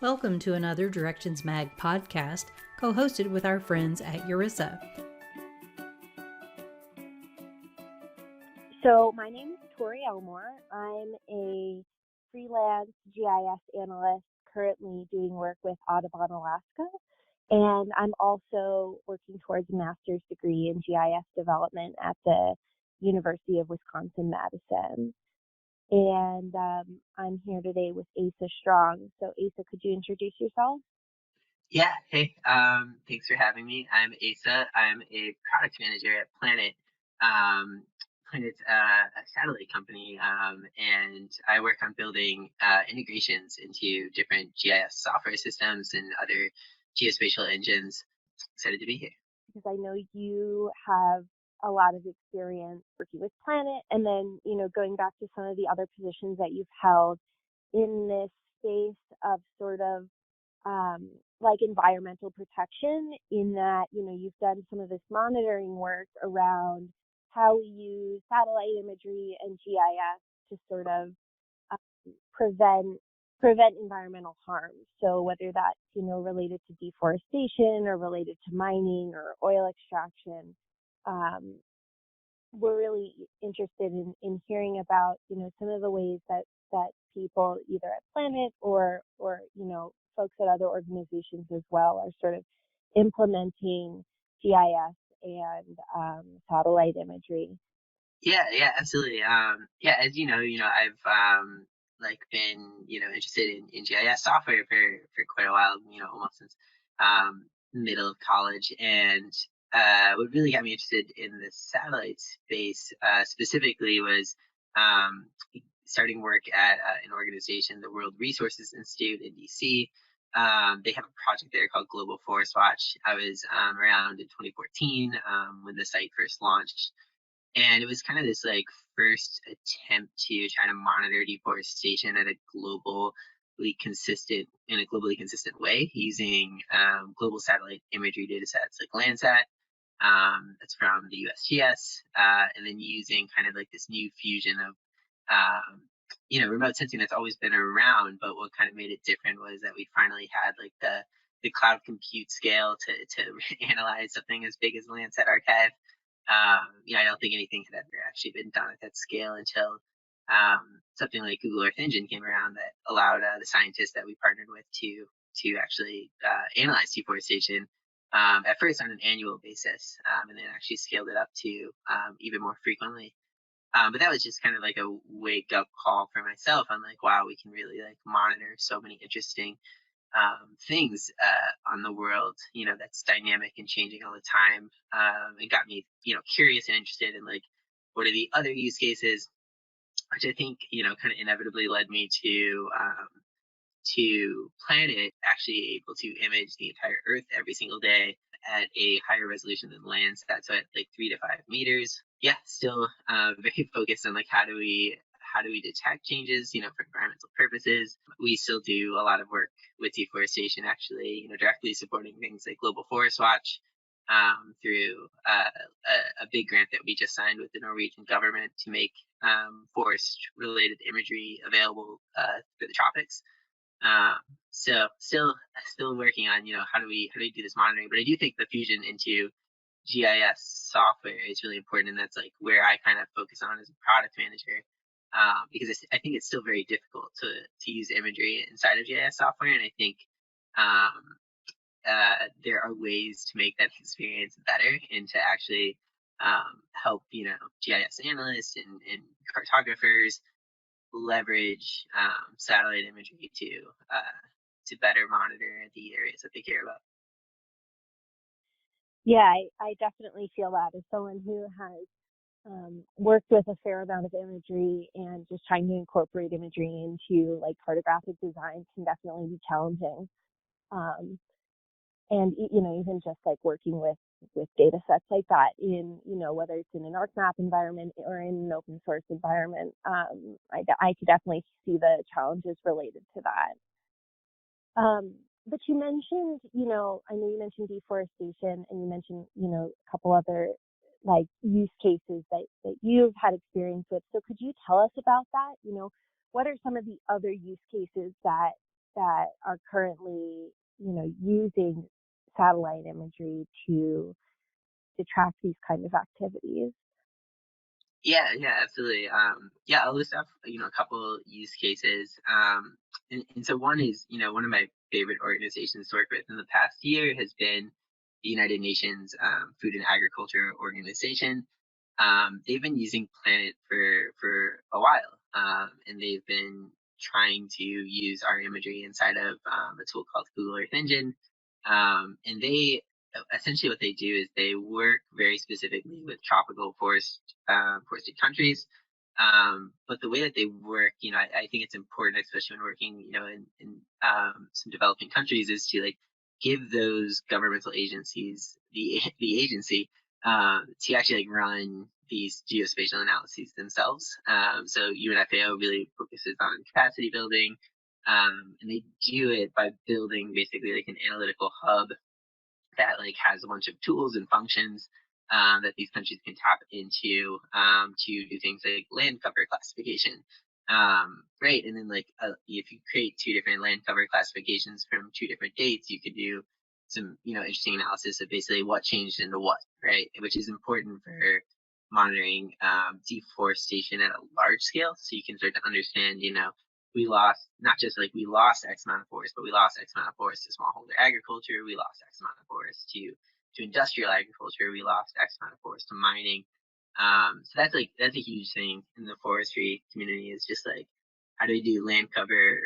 Welcome to another Directions Mag podcast, co-hosted with our friends at URISA. So my name is Tory Elmore. I'm a freelance GIS analyst currently doing work with Audubon, Alaska. And I'm also working towards a master's degree in GIS development at the University of Wisconsin-Madison. And I'm here today with Asa Strong. So Asa, could you introduce yourself? Yeah, hey, thanks for having me. I'm Asa. I'm a product manager at Planet. Planet's a satellite company, and I work on building integrations into different GIS software systems and other geospatial engines. Excited to be here. Because I know you have a lot of experience working with Planet, and then, going back to some of the other positions that you've held in this space of sort of like environmental protection, in that, you've done some of this monitoring work around how we use satellite imagery and GIS to sort of prevent environmental harm. So whether that's, related to deforestation or related to mining or oil extraction, we're really interested in hearing about, some of the ways that people either at Planet or folks at other organizations as well are sort of implementing GIS and satellite imagery. Yeah, absolutely. Yeah, as I've been interested in GIS software for quite a while. Almost since middle of college, and what really got me interested in the satellite space specifically was um, starting work at an organization, the World Resources Institute in DC. They have a project there called Global Forest Watch. I was around in 2014 when the site first launched. And it was kind of this like first attempt to try to monitor deforestation at a globally consistent way using global satellite imagery data sets like Landsat. That's from the USGS, and then using kind of like this new fusion of remote sensing that's always been around, but what kind of made it different was that we finally had like the cloud compute scale to analyze something as big as the Landsat archive. I don't think anything had ever actually been done at that scale until something like Google Earth Engine came around that allowed the scientists that we partnered with to actually analyze deforestation at first on an annual basis, and then actually scaled it up to even more frequently. But that was just kind of like a wake up call for myself. I'm like, wow, we can really like monitor so many interesting things on the world, that's dynamic and changing all the time. It got me, curious and interested in like, what are the other use cases, which I think, kind of inevitably led me to Planet actually able to image the entire Earth every single day at a higher resolution than Landsat, so at like 3 to 5 meters. Yeah, still very focused on like how do we detect changes, for environmental purposes. We still do a lot of work with deforestation, actually, directly supporting things like Global Forest Watch through a big grant that we just signed with the Norwegian government to make forest-related imagery available for the tropics. So still working on, how do we do this monitoring? But I do think the fusion into GIS software is really important, and that's like where I kind of focus on as a product manager, because I think it's still very difficult to use imagery inside of GIS software, and I think there are ways to make that experience better and to actually help GIS analysts and cartographers leverage satellite imagery to better monitor the areas that they care about. Yeah, I definitely feel that as someone who has worked with a fair amount of imagery, and just trying to incorporate imagery into like cartographic design can definitely be challenging. And even just like working with data sets like that in, whether it's in an ArcMap environment or in an open source environment, I could definitely see the challenges related to that. But you mentioned, I know you mentioned deforestation, and you mentioned, a couple other like use cases that you've had experience with. So could you tell us about that? What are some of the other use cases that that are currently, using satellite imagery to track these kind of activities. Yeah, absolutely. Yeah, I'll list off, a couple use cases. And so one is, one of my favorite organizations to work with in the past year has been the United Nations Food and Agriculture Organization. They've been using Planet for a while, and they've been trying to use our imagery inside of a tool called Google Earth Engine. And they essentially what they do is they work very specifically with tropical forested countries. But the way that they work, I think it's important, especially when working, in some developing countries, is to like give those governmental agencies the agency to actually like run these geospatial analyses themselves. So UNFAO really focuses on capacity building, and they do it by building basically like an analytical hub that like has a bunch of tools and functions that these countries can tap into to do things like land cover classification. Right, and then like if you create two different land cover classifications from two different dates, you could do some interesting analysis of basically what changed into what, right? Which is important for monitoring deforestation at a large scale, so you can start to understand, we lost not just like we lost X amount of forest, but we lost X amount of forest to smallholder agriculture. We lost X amount of forest to industrial agriculture. We lost X amount of forest to mining. So that's a huge thing in the forestry community. Is just like how do we do land cover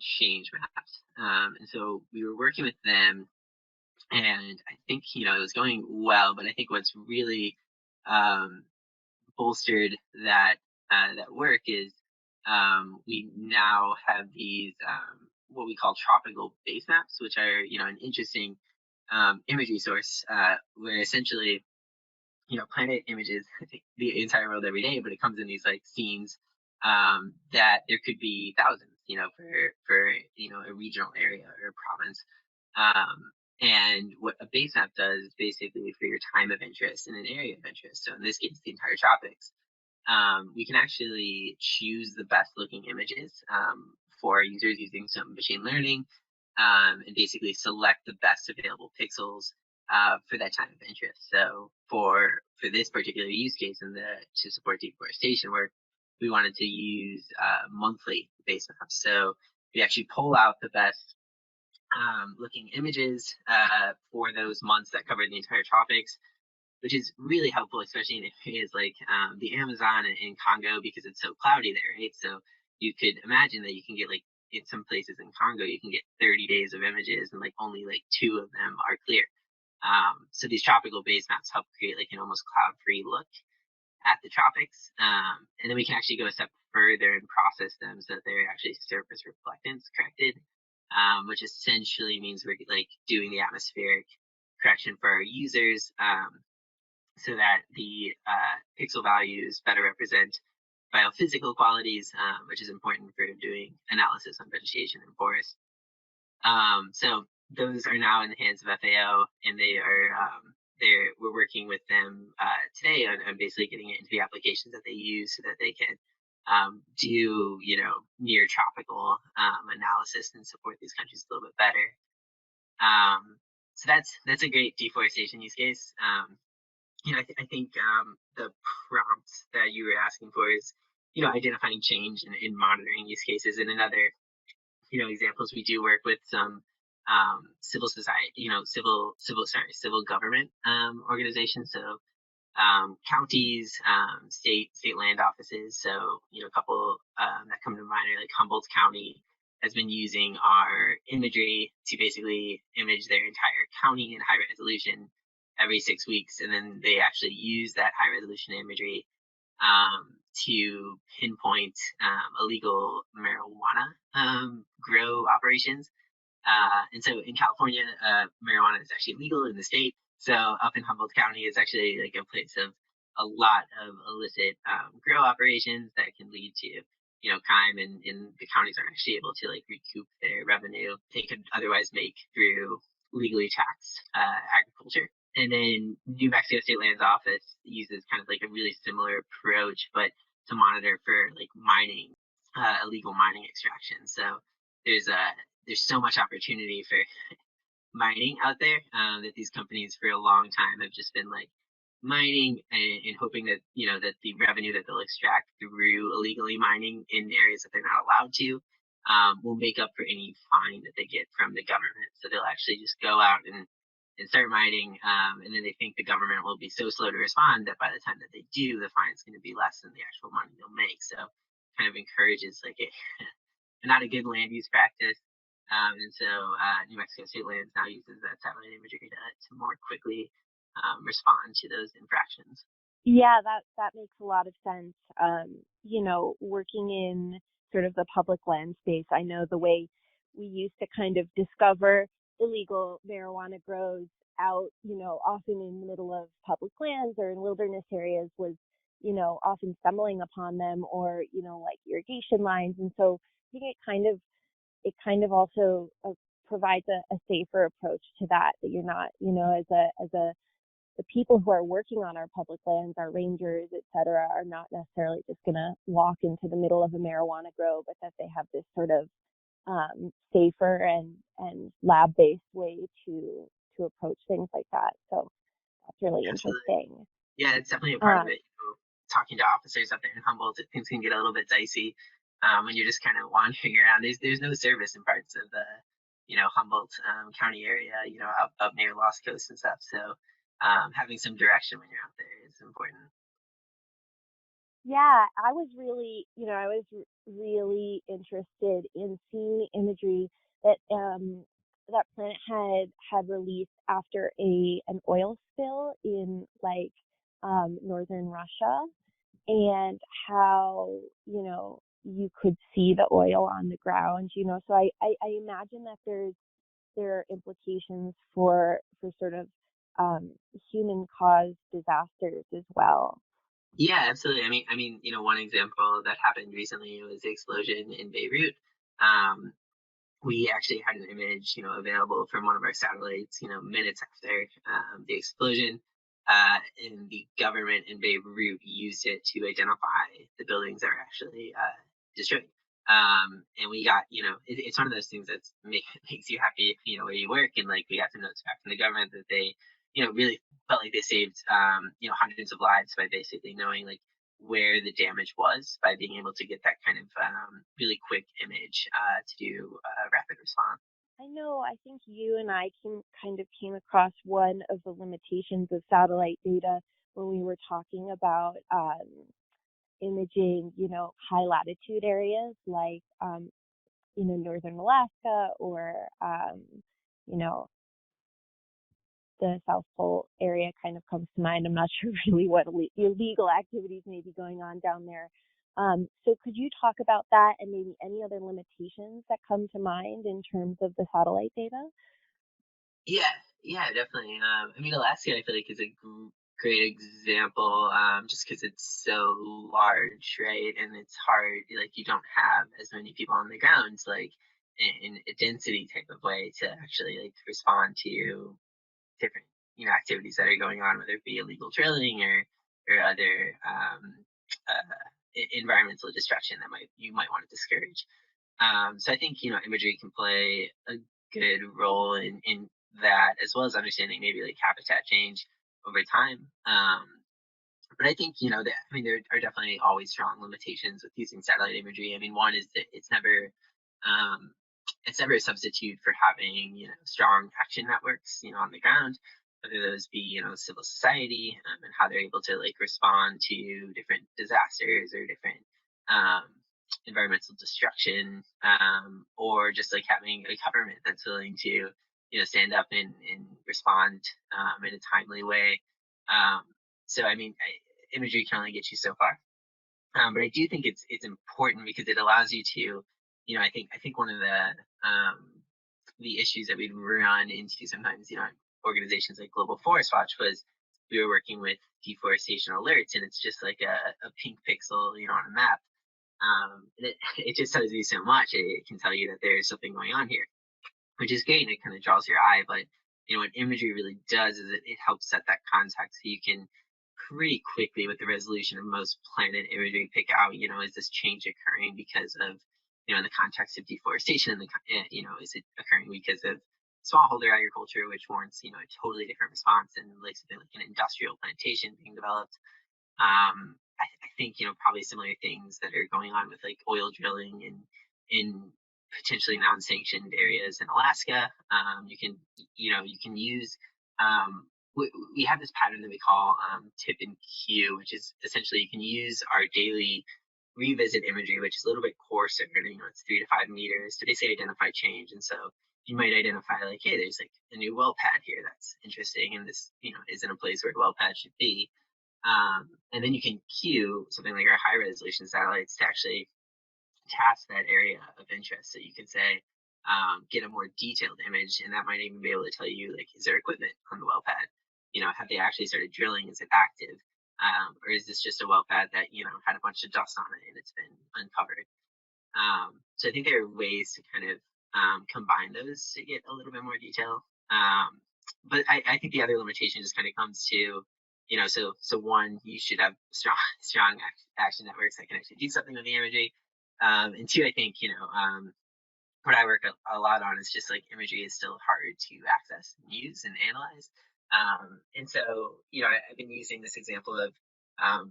change maps? And so we were working with them, and I think it was going well. But I think what's really bolstered that work is we now have these what we call tropical base maps, which are an interesting imagery source where essentially planet images the entire world every day, but it comes in these like scenes that there could be thousands, for a regional area or a province. And what a base map does is basically for your time of interest in an area of interest. So in this case, the entire tropics. We can actually choose the best looking images for our users using some machine learning, and basically select the best available pixels for that time of interest. So for this particular use case and to support deforestation work, we wanted to use monthly base maps. So we actually pull out the best looking images for those months that cover the entire tropics, which is really helpful, especially in areas like the Amazon and Congo, because it's so cloudy there, right? So you could imagine that you can get like in some places in Congo, you can get 30 days of images and like only like 2 of them are clear. So these tropical base maps help create like an almost cloud-free look at the tropics. And then we can actually go a step further and process them so that they're actually surface reflectance corrected, which essentially means we're like doing the atmospheric correction for our users, so that the pixel values better represent biophysical qualities, which is important for doing analysis on vegetation and forest. So those are now in the hands of FAO, and we're working with them today on basically getting it into the applications that they use so that they can do near tropical analysis and support these countries a little bit better. So that's a great deforestation use case. I think the prompt that you were asking for is, identifying change in monitoring use cases. And another, examples, we do work with some civil society, civil government organizations. So counties, state land offices. So, a couple that come to mind are like Humboldt County has been using our imagery to basically image their entire county in high resolution every 6 weeks. And then they actually use that high resolution imagery to pinpoint illegal marijuana grow operations. And so in California, marijuana is actually legal in the state. So up in Humboldt County is actually like a place of a lot of illicit grow operations that can lead to crime, and the counties aren't actually able to like recoup their revenue they could otherwise make through legally taxed agriculture. And then New Mexico State Lands Office uses kind of like a really similar approach, but to monitor for like mining, illegal mining extraction. So there's so much opportunity for mining out there, that these companies for a long time have just been like mining and hoping that that the revenue that they'll extract through illegally mining in areas that they're not allowed to, will make up for any fine that they get from the government. So they'll actually just go out and start mining, and then they think the government will be so slow to respond that by the time that they do, the fine is going to be less than the actual money they'll make. So kind of encourages like a not a good land use practice. And so New Mexico State Lands now uses that satellite imagery to more quickly respond to those infractions. Yeah, that makes a lot of sense. Working in sort of the public land space, I know the way we used to kind of discover illegal marijuana grows out, often in the middle of public lands or in wilderness areas was, often stumbling upon them or, like irrigation lines. And so I think it kind of also provides a safer approach to that you're not, as a the people who are working on our public lands, our rangers, et cetera, are not necessarily just going to walk into the middle of a marijuana grow, but that they have this sort of safer and lab-based way to approach things like that. So that's really Absolutely. interesting. Yeah, it's definitely a part of it. Talking to officers up there in Humboldt, things can get a little bit dicey when you're just kind of wandering around. There's no service in parts of the Humboldt County area, up near Lost Coast and stuff. So having some direction when you're out there is important. Yeah, I was really interested in seeing the imagery that Planet had released after an oil spill in like northern Russia, and how you could see the oil on the ground. So I imagine that there are implications for sort of human caused disasters as well. Yeah, absolutely. One example that happened recently was the explosion in Beirut. Um, we actually had an image, available from one of our satellites, minutes after the explosion, and the government in Beirut used it to identify the buildings that were actually destroyed. And we got, it's one of those things that makes you happy, where you work, and like we got some notes back from the government that they, really felt like they saved, hundreds of lives by basically knowing like where the damage was by being able to get that kind of really quick image to do a rapid response. I know, I think you and I came across one of the limitations of satellite data when we were talking about imaging, high latitude areas like, northern Alaska or, you know, the South Pole area kind of comes to mind. I'm not sure really what illegal activities may be going on down there. So could you talk about that and maybe any other limitations that come to mind in terms of the satellite data? Yeah, yeah, definitely. Alaska, I feel like is a great example, just because it's so large, right? And it's hard, like you don't have as many people on the ground, like in a density type of way to actually like respond to different activities that are going on, whether it be illegal drilling or other environmental destruction that you might want to discourage. So I think imagery can play a good role in that, as well as understanding maybe like habitat change over time. But I think that there are definitely always strong limitations with using satellite imagery. One is that um, it's never a substitute for having strong action networks on the ground, whether those be civil society, and how they're able to like respond to different disasters or different um, environmental destruction, or just like having a government that's willing to stand up and respond in a timely way. Um, so imagery can only get you so far. But I do think it's important because it allows you to, I think one of the issues that we'd run into sometimes, organizations like Global Forest Watch was we were working with deforestation alerts, and it's just like a pink pixel, on a map. And it just tells you so much. It can tell you that there's something going on here, which is great, and it kind of draws your eye. But what imagery really does is it helps set that context, so you can pretty quickly, with the resolution of most planet imagery, pick out is this change occurring because of in the context of deforestation, is it occurring because of smallholder agriculture, which warrants, a totally different response than like something like an industrial plantation being developed. I think, probably similar things that are going on with like oil drilling in potentially non-sanctioned areas in Alaska. You can use, we have this pattern that we call tip and cue, which is essentially you can use our daily revisit imagery, which is a little bit coarser, it's 3 to 5 meters, to basically identify change. And so you might identify like, hey, there's like a new well pad here that's interesting, and this, isn't a place where a well pad should be. And then you can cue something like our high resolution satellites to actually task that area of interest. So you can say, get a more detailed image, and that might even be able to tell you, like, is there equipment on the well pad? Have they actually started drilling? Is it active? Or is this just a well pad that, had a bunch of dust on it and it's been uncovered? So I think there are ways to kind of combine those to get a little bit more detail. But I think the other limitation just kind of comes to, so one, you should have strong action networks that can actually do something with the imagery. And two, I think, what I work a lot on is just like imagery is still hard to access and use and analyze. And so, I've been using this example of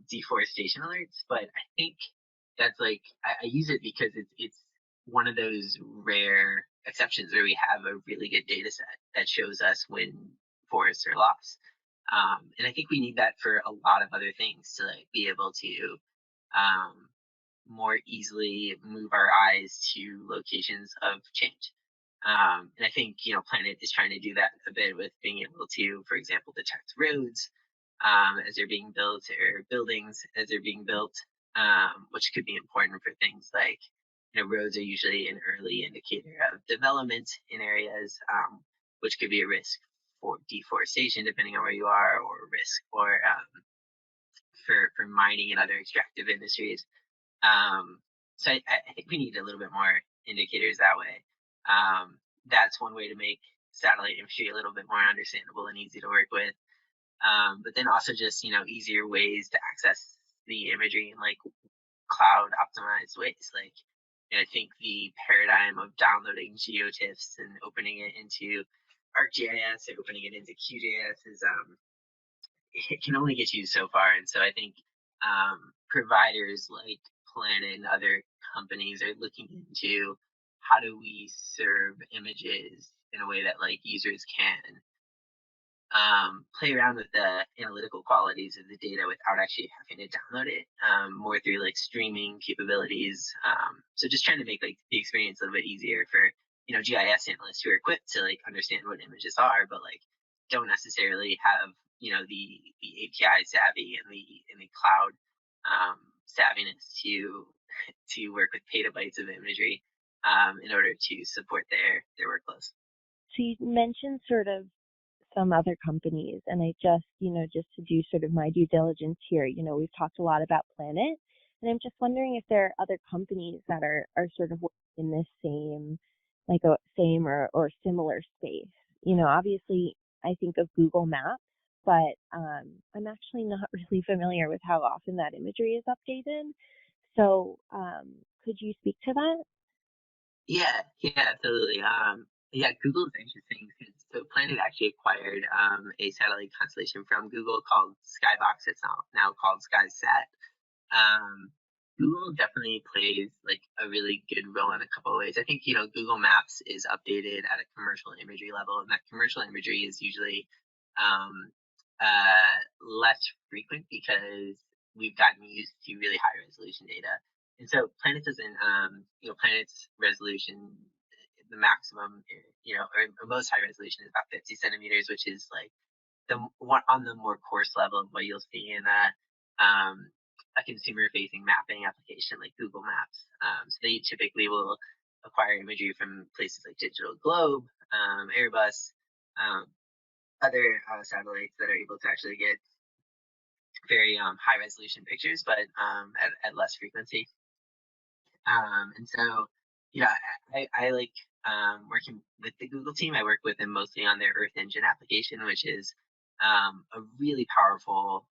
deforestation alerts, but I think that's like, I use it because it's one of those rare exceptions where we have a really good data set that shows us when forests are lost. And I think we need that for a lot of other things to like be able to more easily move our eyes to locations of change. And I think, Planet is trying to do that a bit with being able to, for example, detect roads as they're being built, or buildings as they're being built, which could be important for things like, roads are usually an early indicator of development in areas, which could be a risk for deforestation, depending on where you are, or a risk for mining and other extractive industries. So I think we need a little bit more indicators that way. That's one way to make satellite imagery a little bit more understandable and easy to work with. But then also just, easier ways to access the imagery in like cloud optimized ways. Like, I think the paradigm of downloading GeoTIFFs and opening it into ArcGIS or opening it into QGIS is, it can only get you so far. And so I think providers like Planet and other companies are looking into how do we serve images in a way that like users can play around with the analytical qualities of the data without actually having to download it, more through like streaming capabilities. So just trying to make like the experience a little bit easier for, GIS analysts who are equipped to like understand what images are, but like don't necessarily have, the API savvy and the cloud savviness to work with petabytes of imagery in order to support their workflows. So you mentioned sort of some other companies, and I just, just to do sort of my due diligence here, we've talked a lot about Planet, and I'm just wondering if there are other companies that are sort of in this same, like a same or similar space. Obviously I think of Google Maps, but I'm actually not really familiar with how often that imagery is updated. So could you speak to that? Yeah, absolutely. Google is interesting because so Planet actually acquired a satellite constellation from Google called Skybox. It's now called SkySat. Um, Google definitely plays like a really good role in a couple of ways. I think, Google Maps is updated at a commercial imagery level, and that commercial imagery is usually less frequent because we've gotten used to really high resolution data. And so Planet doesn't, Planet's resolution, the maximum, or most high resolution is about 50 centimeters, which is like the one on the more coarse level of what you'll see in a consumer-facing mapping application like Google Maps. So they typically will acquire imagery from places like Digital Globe, Airbus, other satellites that are able to actually get very high-resolution pictures, but at less frequency. And so, I like working with the Google team. I work with them mostly on their Earth Engine application, which is a really powerful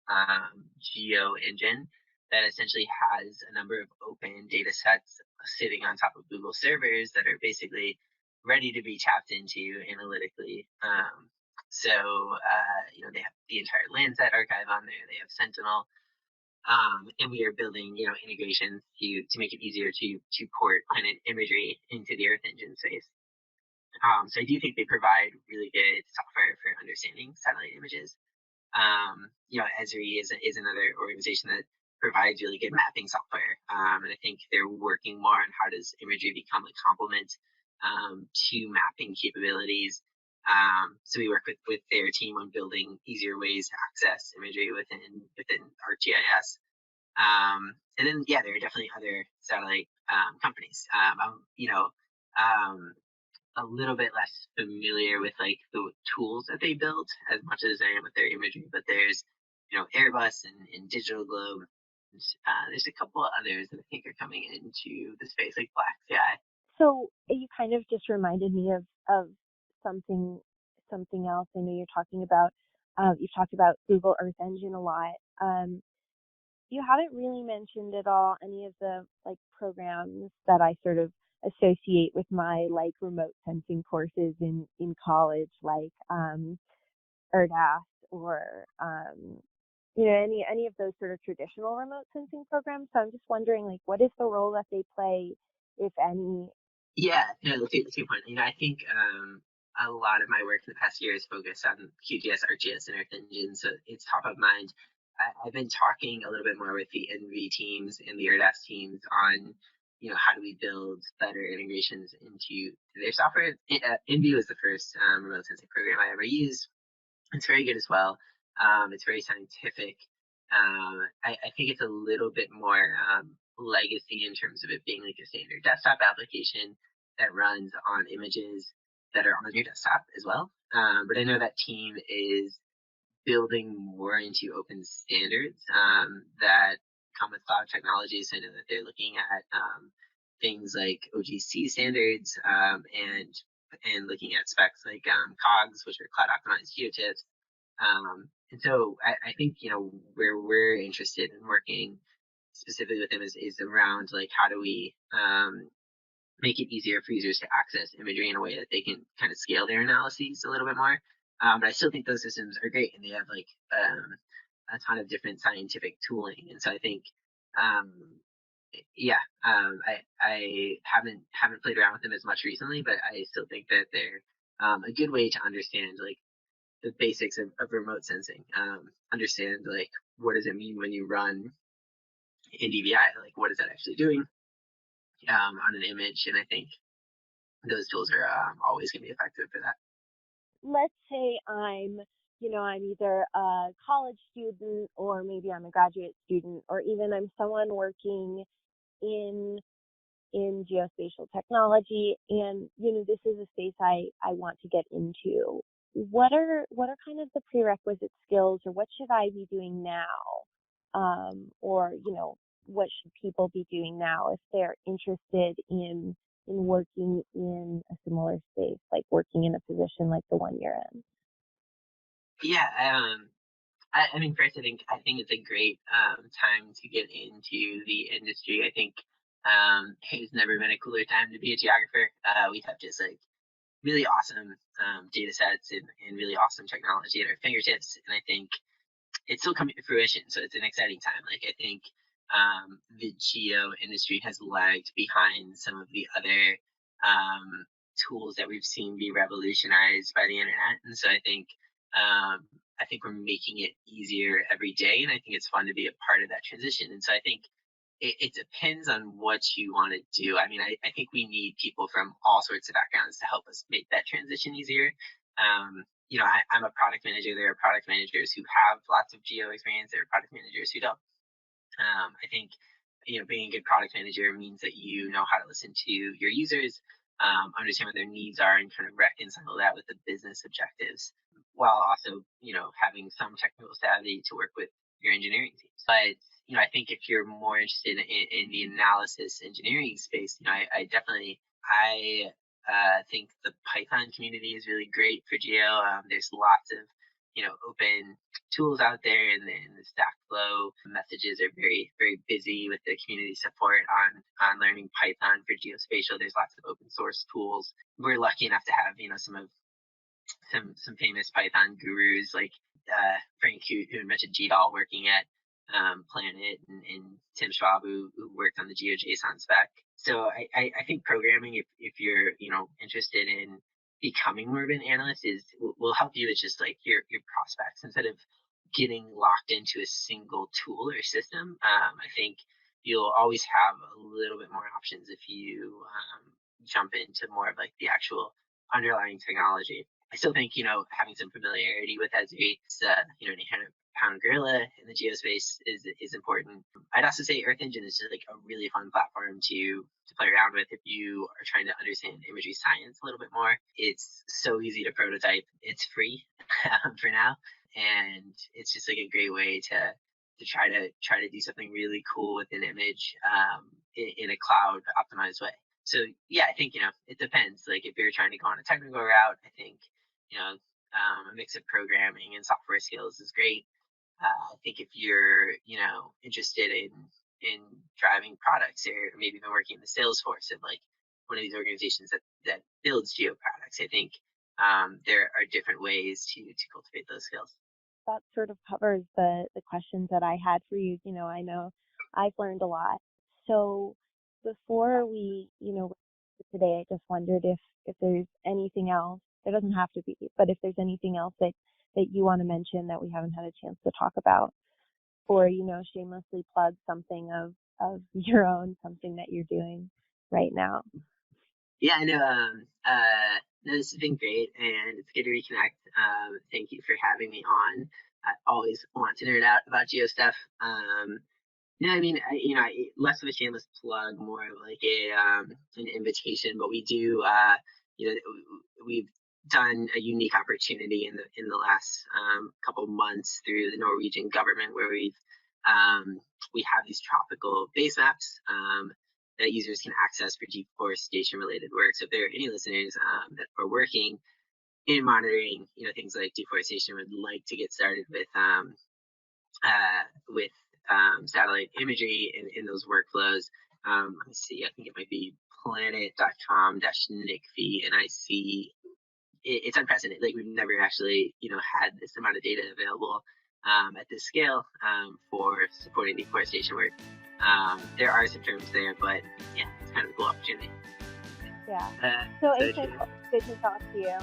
geo engine that essentially has a number of open data sets sitting on top of Google servers that are basically ready to be tapped into analytically. They have the entire Landsat archive on there. They have Sentinel, and we are building, integrations to make it easier to port planet imagery into the Earth Engine space. So I do think they provide really good software for understanding satellite images. Esri is another organization that provides really good mapping software, and I think they're working more on how does imagery become a complement to mapping capabilities. So we work with their team on building easier ways to access imagery within ArcGIS. And then, there are definitely other satellite companies. A little bit less familiar with like the tools that they build as much as I am with their imagery, but there's Airbus and Digital Globe. And, there's a couple of others that I think are coming into the space, like Black Sky. So you kind of just reminded me of something else. I know you've talked about Google Earth Engine a lot. You haven't really mentioned at all any of the like programs that I sort of associate with my like remote sensing courses in college, like ERDAS or any of those sort of traditional remote sensing programs. So I'm just wondering, like, what is the role that they play, if any? Yeah, no, that's a good point. I think a lot of my work in the past year is focused on QGIS, ArcGIS, and Earth Engine, so it's top of mind. I've been talking a little bit more with the NV teams and the ERDAS teams on, how do we build better integrations into their software. NV was the first remote sensing program I ever used. It's very good as well. It's very scientific. I think it's a little bit more legacy in terms of it being like a standard desktop application that runs on images that are on your desktop as well. But I know that team is building more into open standards that come with cloud technologies. I know that they're looking at things like OGC standards and looking at specs like COGS, which are cloud optimized geotips. And so I think, where we're interested in working specifically with them is around like how do we make it easier for users to access imagery in a way that they can kind of scale their analyses a little bit more. But I still think those systems are great, and they have like a ton of different scientific tooling. And so I think, I haven't played around with them as much recently, but I still think that they're a good way to understand like the basics of remote sensing. Understand like what does it mean when you run in DVI? Like what is that actually doing on an image? And I think those tools are always going to be effective for that. Let's say I'm either a college student or maybe I'm a graduate student, or even I'm someone working in geospatial technology, and this is a space I want to get into. What are kind of the prerequisite skills, or what should I be doing now, or what should people be doing now if they're interested in working in a similar space, like working in a position like the one you're in? Yeah, I mean, first, I think it's a great time to get into the industry. I think there's never been a cooler time to be a geographer. We have just like really awesome data sets and really awesome technology at our fingertips, and I think it's still coming to fruition. So it's an exciting time. Like I think the geo industry has lagged behind some of the other tools that we've seen be revolutionized by the internet, and so I think we're making it easier every day, and I think it's fun to be a part of that transition. And so I think it depends on what you want to do. I mean, I think we need people from all sorts of backgrounds to help us make that transition easier. I'm a product manager. There are product managers who have lots of geo experience. There are product managers who don't. I think, being a good product manager means that you know how to listen to your users, understand what their needs are, and kind of reconcile that with the business objectives, while also, having some technical savvy to work with your engineering teams. But, I think if you're more interested in the analysis engineering space, I definitely, think the Python community is really great for geo. There's lots of open tools out there, and then the Stack Flow messages are very, very busy with the community support on learning Python for geospatial. There's lots of open source tools. We're lucky enough to have, some famous Python gurus like Frank Coote, who invented GDAL, working at Planet, and Tim Schwab, who worked on the GeoJSON spec. So I think programming, if you're interested in becoming more of an analyst, will help you with just like your prospects instead of getting locked into a single tool or system. I think you'll always have a little bit more options if you jump into more of like the actual underlying technology. I still think, having some familiarity with Esri, an 800-pound gorilla in the geospace is important. I'd also say Earth Engine is just like a really fun platform to play around with if you are trying to understand imagery science a little bit more. It's so easy to prototype. It's free for now, and it's just like a great way to try to do something really cool with an image in a cloud optimized way. So yeah, I think it depends. Like if you're trying to go on a technical route, I think a mix of programming and software skills is great. I think if you're interested in driving products, or maybe even working in the sales force of like one of these organizations that builds geo products, I think there are different ways to cultivate those skills. That sort of covers the questions that I had for you. I know I've learned a lot. So before we, today, I just wondered if there's anything else. There doesn't have to be, but if there's anything else that you want to mention that we haven't had a chance to talk about, or shamelessly plug something of your own, something that you're doing right now. Yeah, I know. No, this has been great, and it's good to reconnect. Thank you for having me on. I always want to nerd out about geo stuff. No, I mean, less of a shameless plug, more of like an invitation. But we do, we've done a unique opportunity in the last couple months through the Norwegian government, where we have these tropical base maps that users can access for deforestation related work. So if there are any listeners that are working in monitoring, things like deforestation, would like to get started with satellite imagery in those workflows, let me see, I think it might be planet.com-NICFI, and I see it's unprecedented. Like we've never actually, had this amount of data available at this scale for supporting deforestation work. There are some terms there, but yeah, it's kind of a cool opportunity. Yeah. So Asa, good to talk to you.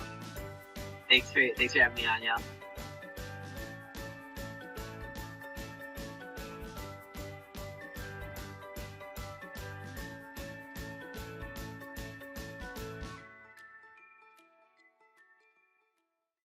Thanks for having me on, y'all.